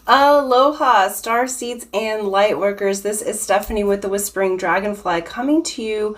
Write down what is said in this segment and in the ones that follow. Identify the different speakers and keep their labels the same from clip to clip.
Speaker 1: Aloha, Starseeds and Lightworkers. This is Stephanie with the Whispering Dragonfly coming to you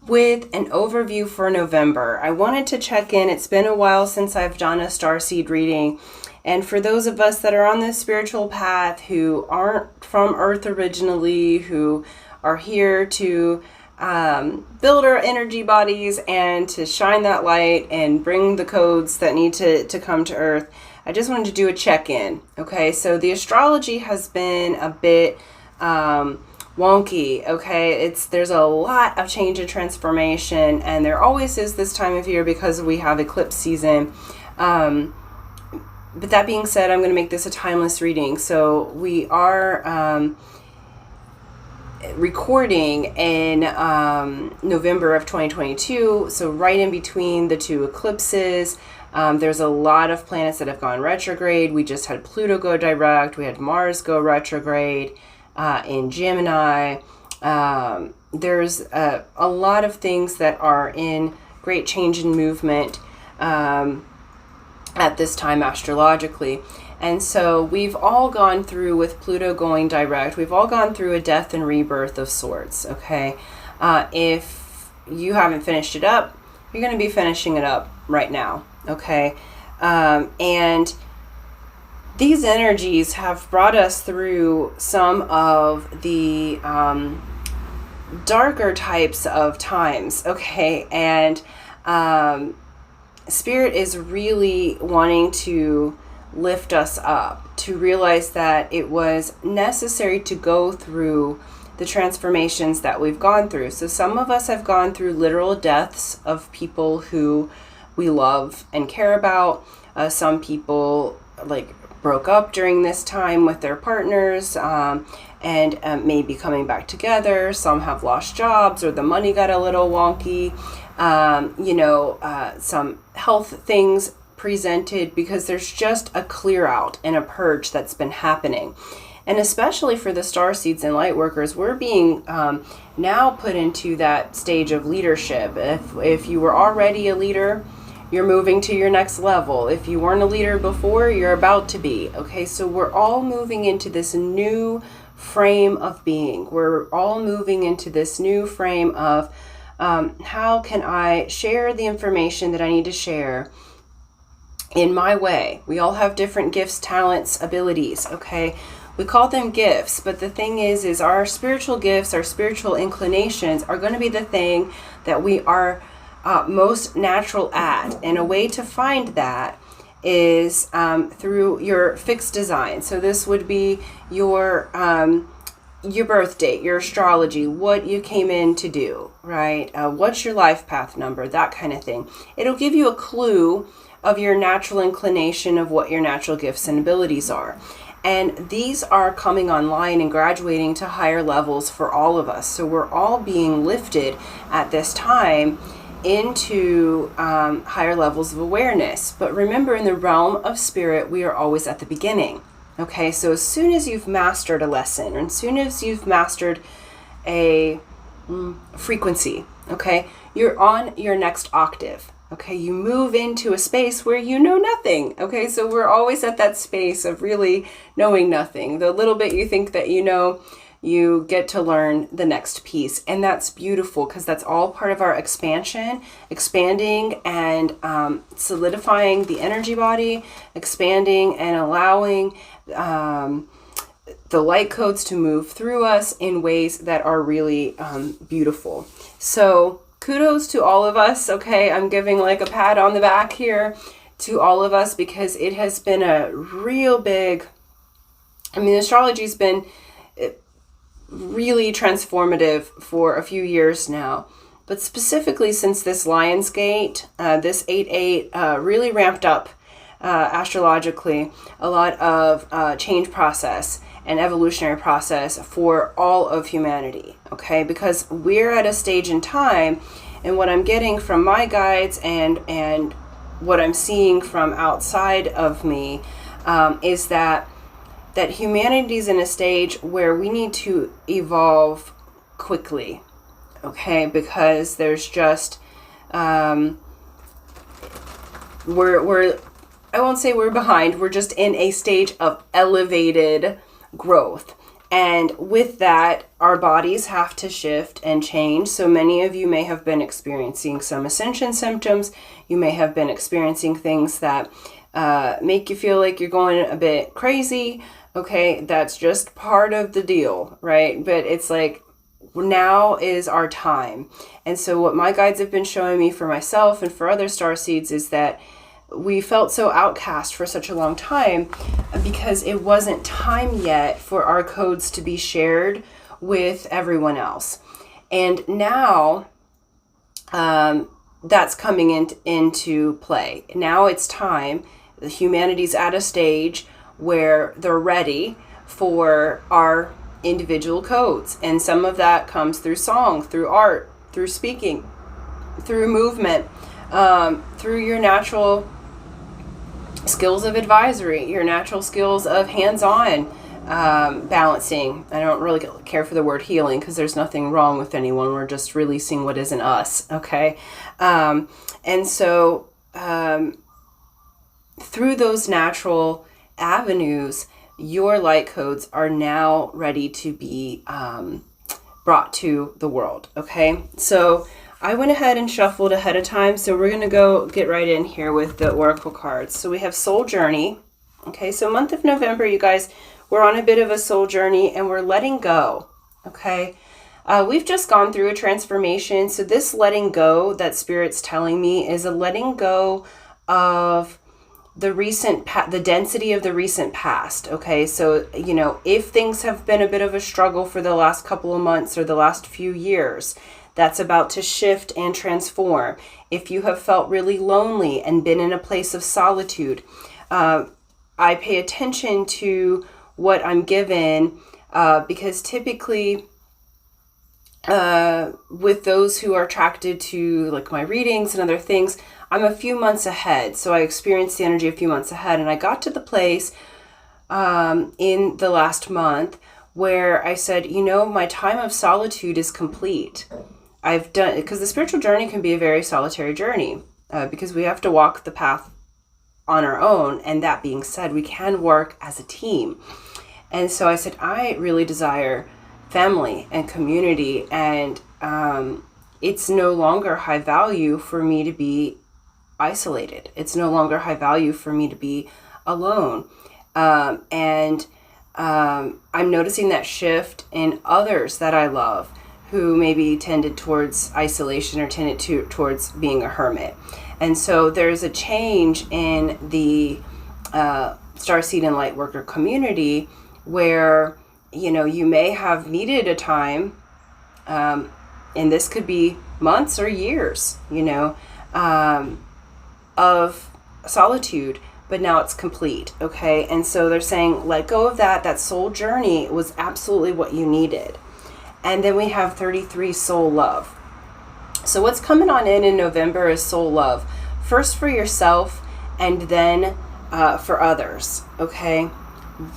Speaker 1: with an overview for November. I wanted to check in. It's been a while since I've done a starseed reading. And for those of us that are on this spiritual path who aren't from Earth originally, who are here to build our energy bodies and to shine that light and bring the codes that need to come to Earth, I just wanted to do a check-in. Okay, so the astrology has been a bit wonky. Okay, there's a lot of change and transformation, and there always is this time of year because we have eclipse season. But that being said, I'm going to make this a timeless reading. So we are recording in November of 2022, so right in between the two eclipses. There's a lot of planets that have gone retrograde. We just had Pluto go direct. We had Mars go retrograde in Gemini. There's a lot of things that are in great change and movement at this time astrologically. And so we've all gone through, with Pluto going direct, we've all gone through a death and rebirth of sorts, okay? If you haven't finished it up, you're going to be finishing it up right now. Okay, and these energies have brought us through some of the darker types of times, okay, and Spirit is really wanting to lift us up, to realize that it was necessary to go through the transformations that we've gone through. So some of us have gone through literal deaths of people who we love and care about. Some people broke up during this time with their partners and may be coming back together. Some have lost jobs, or the money got a little wonky. Some health things presented because there's just a clear out and a purge that's been happening. And especially for the Starseeds and Lightworkers, we're being now put into that stage of leadership. If you were already a leader, you're moving to your next level. If you weren't a leader before, you're about to be. Okay, so we're all moving into this new frame of being. We're all moving into this new frame of how can I share the information that I need to share in my way. We all have different gifts, talents, abilities, okay? We call them gifts, but the thing is our spiritual gifts, our spiritual inclinations are going to be the thing that we are most natural at. And a way to find that is through your fixed design. So this would be your birth date, your astrology, what you came in to do, right? What's your life path number, that kind of thing. It'll give you a clue of your natural inclination of what your natural gifts and abilities are. And these are coming online and graduating to higher levels for all of us. So we're all being lifted at this time into higher levels of awareness. But remember, in the realm of spirit, we are always at the beginning. Okay, so as soon as you've mastered a lesson, or as soon as you've mastered a frequency, okay, you're on your next octave. Okay, you move into a space where you know nothing. Okay, so we're always at that space of really knowing nothing. The little bit you think that you know, you get to learn the next piece. And that's beautiful because that's all part of our expansion, expanding and solidifying the energy body, expanding and allowing the light codes to move through us in ways that are really beautiful. So kudos to all of us, okay? I'm giving like a pat on the back here to all of us because it has been a real big, astrology's been really transformative for a few years now. But specifically since this Lionsgate, this 8-8 really ramped up astrologically a lot of change process and evolutionary process for all of humanity, okay? Because we're at a stage in time, and what I'm getting from my guides and what I'm seeing from outside of me is that humanity's in a stage where we need to evolve quickly, okay? Because there's just we're I won't say we're behind. We're just in a stage of elevated growth. And with that, our bodies have to shift and change. So many of you may have been experiencing some ascension symptoms. You may have been experiencing things that make you feel like you're going a bit crazy. Okay, that's just part of the deal, right? But it's like, now is our time. And so what my guides have been showing me for myself and for other starseeds is that we felt so outcast for such a long time because it wasn't time yet for our codes to be shared with everyone else. And now that's coming into play. Now it's time. Humanity's at a stage where they're ready for our individual codes. And some of that comes through song, through art, through speaking, through movement, through your natural skills of advisory, your natural skills of hands-on balancing. I don't really care for the word healing because there's nothing wrong with anyone. We're just releasing what isn't us, okay? And so through those natural avenues, your light codes are now ready to be brought to the world, okay? So I went ahead and shuffled ahead of time, so we're going to go get right in here with the oracle cards. So we have Soul Journey. Okay, so month of November, you guys, we're on a bit of a soul journey and we're letting go, okay? We've just gone through a transformation, so this letting go that Spirit's telling me is a letting go of the density of the recent past, okay? So, you know, if things have been a bit of a struggle for the last couple of months or the last few years, that's about to shift and transform. If you have felt really lonely and been in a place of solitude, I pay attention to what I'm given because typically with those who are attracted to like my readings and other things, I'm a few months ahead. So I experienced the energy a few months ahead, and I got to the place in the last month where I said, you know, my time of solitude is complete. I've done, because the spiritual journey can be a very solitary journey because we have to walk the path on our own. And that being said, we can work as a team. And so I said, I really desire family and community. And it's no longer high value for me to be isolated. It's no longer high value for me to be alone. And I'm noticing that shift in others that I love, who maybe tended towards isolation or tended towards being a hermit. And so there's a change in the Starseed and Lightworker community where, you know, you may have needed a time, and this could be months or years, you know, of solitude, but now it's complete, okay? And so they're saying, let go of that. That soul journey was absolutely what you needed. And then we have 33, soul love. So what's coming on in November is soul love. First for yourself and then for others, okay?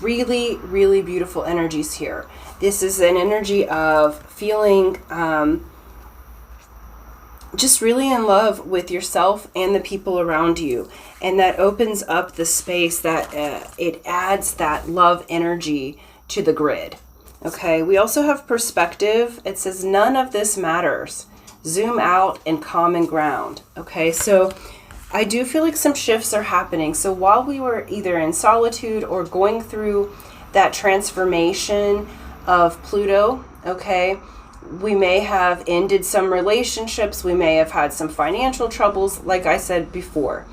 Speaker 1: Really, really beautiful energies here. This is an energy of feeling just really in love with yourself and the people around you. And that opens up the space that it adds that love energy to the grid. Okay, we also have perspective. It says none of this matters. Zoom out and common ground. Okay, so I do feel like some shifts are happening. So while we were either in solitude or going through that transformation of Pluto, okay, we may have ended some relationships. We may have had some financial troubles, like I said before.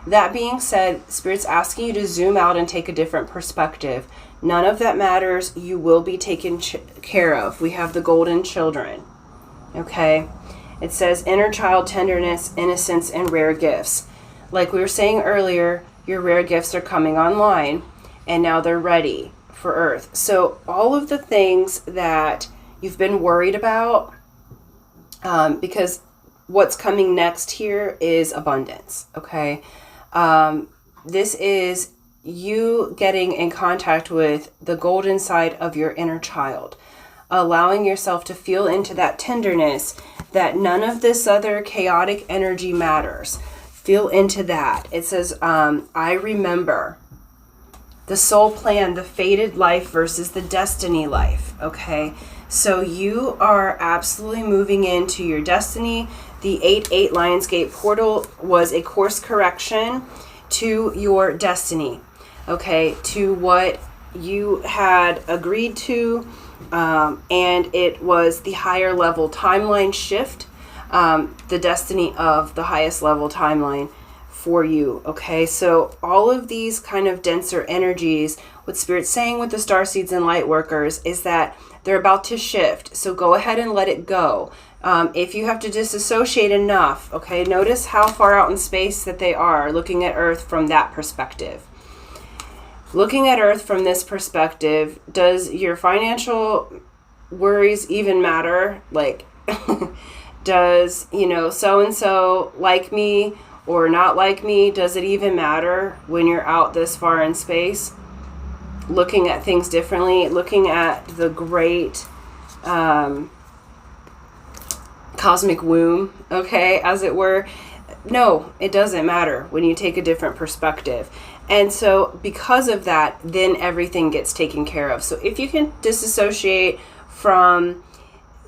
Speaker 1: That being said, Spirit's asking you to zoom out and take a different perspective. None of that matters. You will be taken care of. We have the golden children. Okay? It says inner child tenderness, innocence, and rare gifts. Like we were saying earlier, your rare gifts are coming online, and now they're ready for Earth. So all of the things that you've been worried about, because what's coming next here is abundance. Okay? This is you getting in contact with the golden side of your inner child, allowing yourself to feel into that tenderness, that none of this other chaotic energy matters. Feel into that. It says, I remember the soul plan, the fated life versus the destiny life. Okay. So you are absolutely moving into your destiny. The 8-8 Lionsgate portal was a course correction to your destiny. Okay. To what you had agreed to. And it was the higher level timeline shift. The destiny of the highest level timeline for you. Okay, so all of these kind of denser energies, what Spirit's saying with the Starseeds and Lightworkers is that they're about to shift. So go ahead and let it go. If you have to disassociate enough, okay, notice how far out in space that they are, looking at Earth from that perspective. Looking at Earth from this perspective, does your financial worries even matter? Like, does, so-and-so like me or not like me? Does it even matter when you're out this far in space? Looking at things differently, looking at the great cosmic womb, okay, as it were. No, it doesn't matter when you take a different perspective. And so because of that, then everything gets taken care of. So if you can disassociate from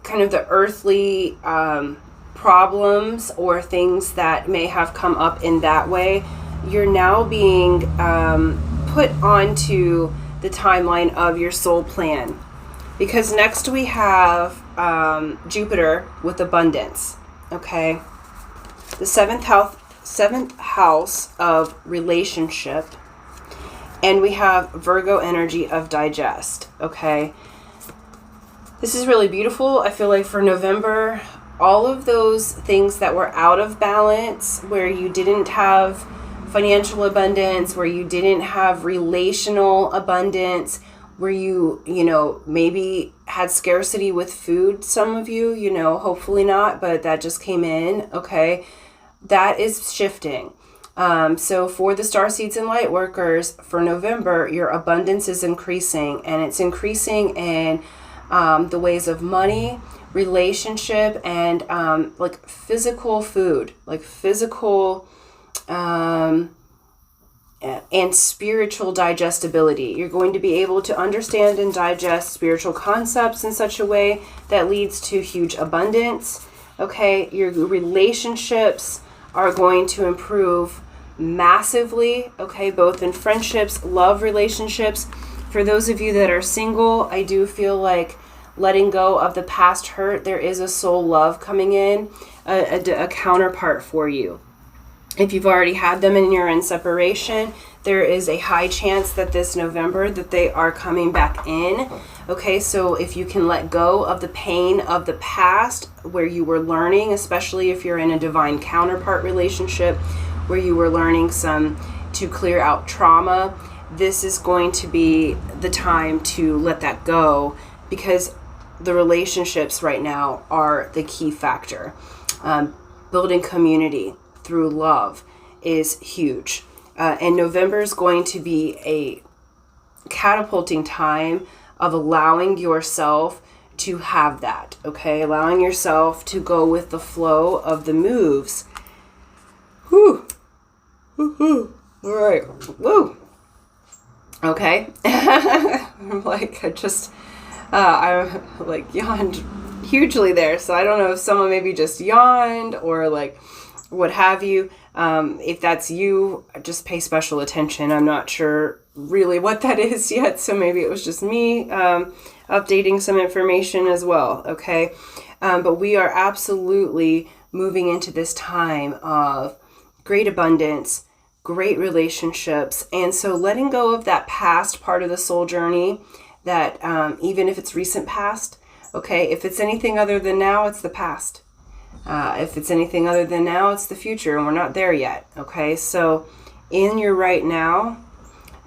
Speaker 1: kind of the earthly problems or things that may have come up in that way, you're now being put onto the timeline of your soul plan. Because next we have Jupiter with abundance, okay? The seventh house of relationship, and we have Virgo energy of digest, okay? This is really beautiful. I feel like for November, all of those things that were out of balance, where you didn't have financial abundance, where you didn't have relational abundance, where you maybe had scarcity with food, some of you, hopefully not, but that just came in, okay? That is shifting. So for the Starseeds and Lightworkers, for November, your abundance is increasing, and it's increasing in the ways of money, relationship, and like physical food, like physical and spiritual digestibility. You're going to be able to understand and digest spiritual concepts in such a way that leads to huge abundance. Okay, your relationships are going to improve massively, okay, both in friendships, love relationships. For those of you that are single, I do feel like letting go of the past hurt, there is a soul love coming in, a counterpart for you. If you've already had them and you're in separation, there is a high chance that this November that they are coming back in. Okay, so if you can let go of the pain of the past where you were learning, especially if you're in a divine counterpart relationship where you were learning to clear out trauma, this is going to be the time to let that go, because the relationships right now are the key factor. Building community through love is huge. And November is going to be a catapulting time of allowing yourself to have that, okay? Allowing yourself to go with the flow of the moves. Whew. Woo-hoo. All right. Woo. Okay. I'm like, I like yawned hugely there. So I don't know if someone maybe just yawned or like what have you. If that's you, just pay special attention. I'm not sure really what that is yet. So maybe it was just me updating some information as well. Okay. But we are absolutely moving into this time of great abundance, great relationships. And so letting go of that past part of the soul journey, that even if it's recent past, okay, if it's anything other than now, it's the past. If it's anything other than now, it's the future, and we're not there yet, okay? So in your right now,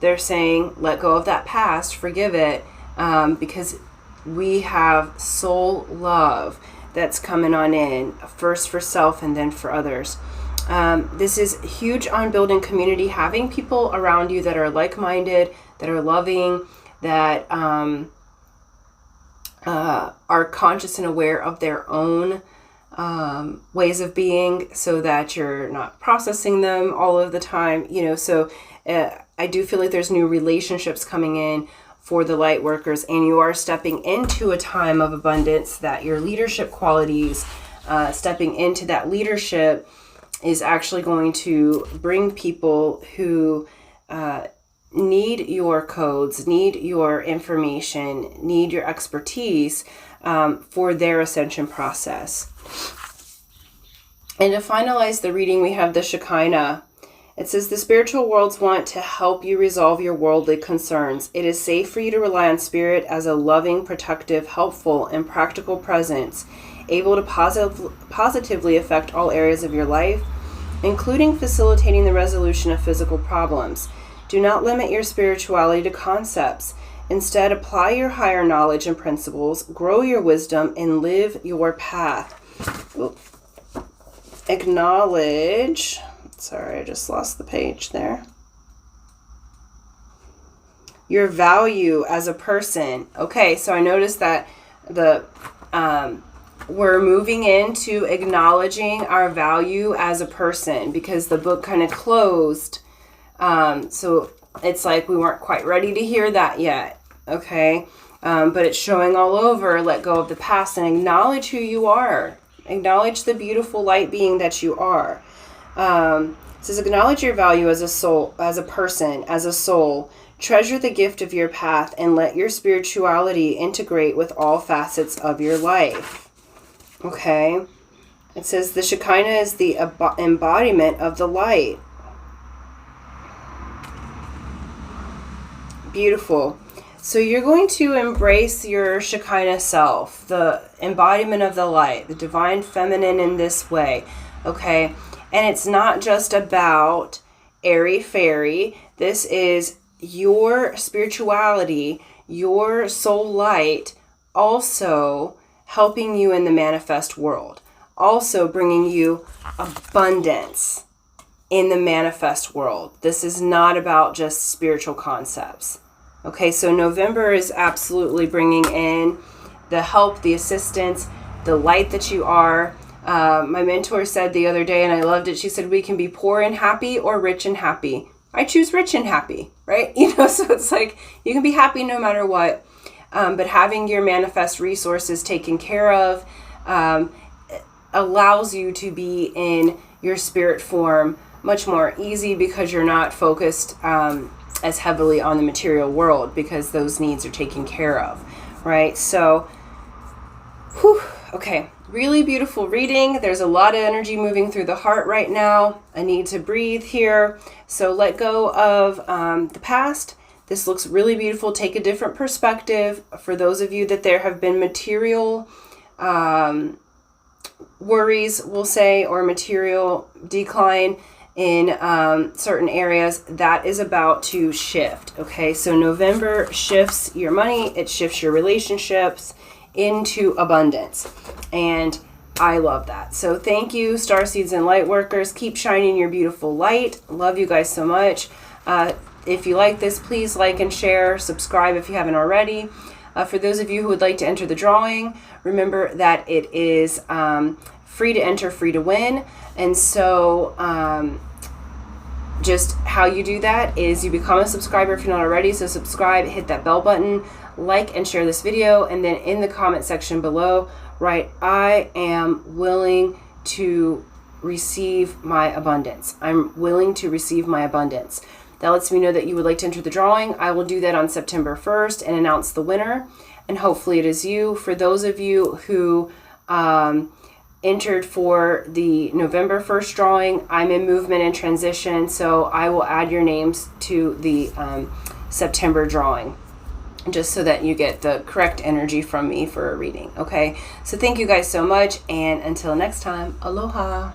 Speaker 1: they're saying, let go of that past, forgive it, because we have soul love that's coming on in, first for self and then for others. This is huge on building community, having people around you that are like-minded, that are loving, that are conscious and aware of their own ways of being, so that you're not processing them all of the time, so I do feel like there's new relationships coming in for the light workers, and you are stepping into a time of abundance, that your leadership qualities, stepping into that leadership is actually going to bring people who need your codes, need your information, need your expertise for their ascension process. And to finalize the reading, we have the Shekinah. It says, the spiritual worlds want to help you resolve your worldly concerns. It is safe for you to rely on Spirit as a loving, protective, helpful, and practical presence, able to positively affect all areas of your life, including facilitating the resolution of physical problems. Do not limit your spirituality to concepts. Instead, apply your higher knowledge and principles, grow your wisdom, and live your path. Acknowledge. Sorry, I just lost the page there. Your value as a person. Okay, so I noticed that we're moving into acknowledging our value as a person, because the book kind of closed. So it's like we weren't quite ready to hear that yet. Okay, but it's showing all over. Let go of the past and acknowledge who you are. Acknowledge the beautiful light being that you are. It says, acknowledge your value as a soul, as a person, as a soul. Treasure the gift of your path and let your spirituality integrate with all facets of your life. Okay. It says the Shekinah is the embodiment of the light. Beautiful. So you're going to embrace your Shekinah self, the embodiment of the light, the divine feminine in this way. Okay. And it's not just about airy-fairy. This is your spirituality, your soul light, also helping you in the manifest world. Also bringing you abundance in the manifest world. This is not about just spiritual concepts. Okay, so November is absolutely bringing in the help, the assistance, the light that you are. My mentor said the other day, and I loved it, she said, we can be poor and happy or rich and happy. I choose rich and happy, right? So it's like, you can be happy no matter what. But having your manifest resources taken care of allows you to be in your spirit form much more easy, because you're not focused as heavily on the material world, because those needs are taken care of, right? So, okay. Really beautiful reading. There's a lot of energy moving through the heart right now. I need to breathe here. So let go of the past. This looks really beautiful. Take a different perspective. For those of you that there have been material worries, we'll say, or material decline in certain areas, that is about to shift. Okay, so November shifts your money. It shifts your relationships into abundance, and I love that. So thank you, Starseeds and Lightworkers. Keep shining your beautiful light. Love you guys so much. If you like this, please like and share. Subscribe if you haven't already. For those of you who would like to enter the drawing, remember that it is free to enter, free to win. And so just how you do that is you become a subscriber if you're not already. So subscribe, hit that bell button, like and share this video, and then in the comment section below, write, I am willing to receive my abundance. I'm willing to receive my abundance. That lets me know that you would like to enter the drawing. I will do that on September 1st and announce the winner, and hopefully it is you. For those of you who entered for the November 1st drawing, I'm in movement and transition, so I will add your names to the September drawing, just so that you get the correct energy from me for a reading. Okay, so thank you guys so much, and until next time, aloha.